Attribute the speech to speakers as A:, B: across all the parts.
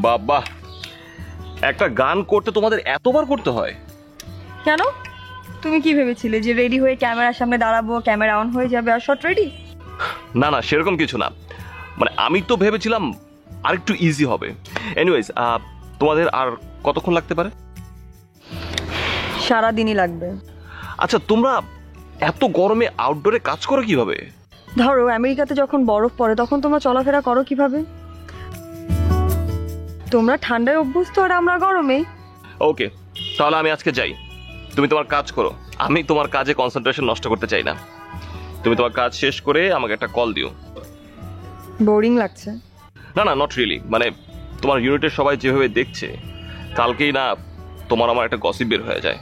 A: বাবা, একটা গান করতে তোমাদের এতবার করতে হয়?
B: কেন, তুমি কি ভেবেছিলে যে রেডি হয়ে ক্যামেরার সামনে দাঁড়াবো, ক্যামেরা অন হয়ে যাবে আর শট রেডি?
A: না না, সেরকম কিছু না। মানে আমি তো ভেবেছিলাম আরেকটু ইজি হবে। এনিওয়েজ, তোমাদের আর কতক্ষণ লাগতে পারে?
B: সারাদিনই লাগবে।
A: আচ্ছা, তোমরা এত গরমে আউটডোরে কাজ করো কিভাবে?
B: ধরো আমেরিকাতে যখন বরফ পড়ে তখন তোমরা চলাফেরা করো কিভাবে? তোমরা ঠান্ডায় অভ্যস্ত আর আমরা গরমে।
A: ওকে, তাহলে আমি আজকে যাই। তুমি তোমার কাজ করো, আমি তোমার কাজে কনসেন্ট্রেশন নষ্ট করতে চাই না। তুমি তোমার কাজ শেষ করে আমাকে একটা কল দিও।
B: বোরিং লাগছে?
A: না না, নট রিয়েলি। মানে তোমার ইউনিটের সবাই যেভাবে দেখছে, কালকেই না তোমার আমার একটা গসিপ বের হয়ে যায়।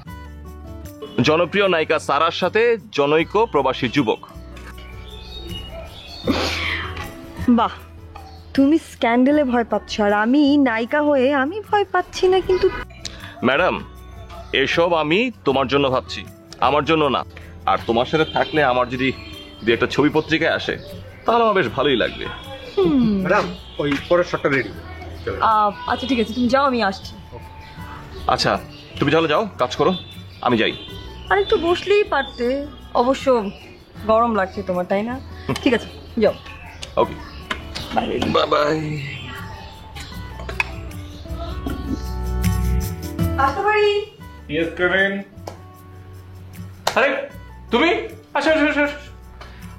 A: জনপ্রিয় নায়িকা সারার সাথে জনৈক প্রবাসী যুবক।
B: বাহ, তুমি স্ক্যান্ডেলে ভয় পাচ্ছ আর আমি নায়িকা হয়ে আমি ভয় পাচ্ছি না। কিন্তু
A: ম্যাডাম, এসব আমি তোমার জন্য ভাবছি, আমার জন্য না। আর তোমার সাথে থাকলে আমার যদি দু একটা ছবি পত্রিকায় আসে তাহলে আমার বেশ ভালোই লাগবে।
C: ম্যাডাম, ওই পরের শটটা রেডি।
B: আচ্ছা ঠিক আছে, তুমি যাও, আমি আসছি।
A: আচ্ছা, তুমি তাহলে যাও, কাজ করো, আমি যাই।
B: আর একটু বসলেই পারতে। অবশ্য গরম লাগছে তোমার, তাই না? ঠিক আছে, যাও।
A: ওকে, বাই বাই।
B: আসতে পারি?
D: Yes coming. আরে তুমি, আচ্ছা আচ্ছা আচ্ছা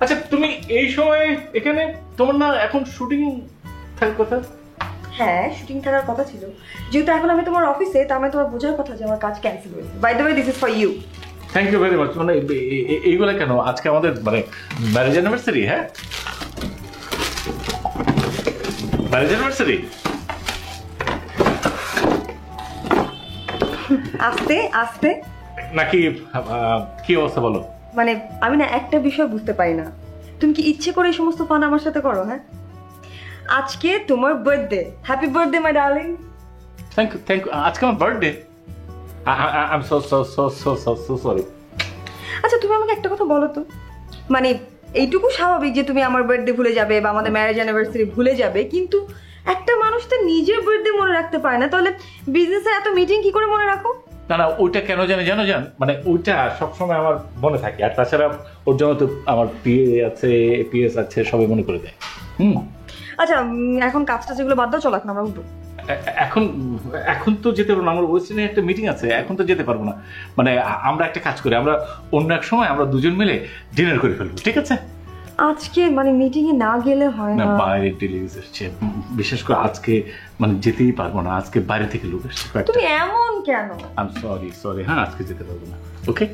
D: আচ্ছা, তুমি এই সময় এখানে? তোমার না এখন শুটিং থাকার কথা?
B: হ্যাঁ, শুটিং থাকার কথা ছিল। যেহেতু এখন আমি তোমার অফিসে, তার মানে তোমার বোঝার কথা যে আমার কাজ ক্যান্সেল হয়েছে। By the way, this is for you.
D: Thank you very much. মানে এইগুলা কেন? আজকে আমাদের মানে ম্যারেজ অ্যানিভার্সারি। হ্যাঁ, ম্যারেজ অ্যানিভার্সারি।
B: আস্তে আস্তে।
D: নাকি কি অবস্থা বলো?
B: মানে আমি না একটা বিষয় বুঝতে পারি না, তুমি কি ইচ্ছে করে এই সমস্ত ফান আমার সাথে করো? হ্যাঁ, আজকে তোমার birthday. Happy birthday my darling.
D: Thank you thank you. আজকে আমার birthday. I am so so so so so so sorry.
B: আচ্ছা, তুমি আমাকে একটা কথা বলো তো, মানে এইটুকু স্বাভাবিক যে তুমি আমার বার্থডে ভুলে যাবে বা আমাদের ম্যারেজ অ্যানিভার্সারি ভুলে যাবে, কিন্তু একটা মানুষ তো নিজের বার্থডে মনে রাখতে পারে না, তাহলে বিজনেসে এত মিটিং কি করে মনে রাখো?
D: না না, ওইটা কেন জানো মানে ওইটা সবসময় আমার মনে থাকে। আর তাছাড়া ওর জন্য তো আমার পিএ আছে, পিএস আছে, সবাই মনে করে দেয়।
B: আচ্ছা, এখন কাজটা যেগুলো বাদ দাও, চলো এখন আমরা উঠবো।
D: এখন এখন তো যেতে পারবো না, আমার ওয়েস্টার্নে একটা মিটিং আছে, এখন তো যেতে পারবো না। মানে আমরা একটা কাজ করি, আমরা অন্য এক সময় আমরা দুজন মিলে ডিনার করে ফেলবো, ঠিক আছে?
B: আজকে মানে মিটিং এ না গেলে হয়
D: না,
B: না।
D: বাইরে ডেলিভারি এসছে, বিশেষ করে আজকে মানে যেতেই পারবো না। আজকে বাইরে থেকে লোক এসছে।
B: তুমি এমন কেন?
D: I am sorry sorry. হ্যাঁ, আজকে যেতে পারবো না। ওকে।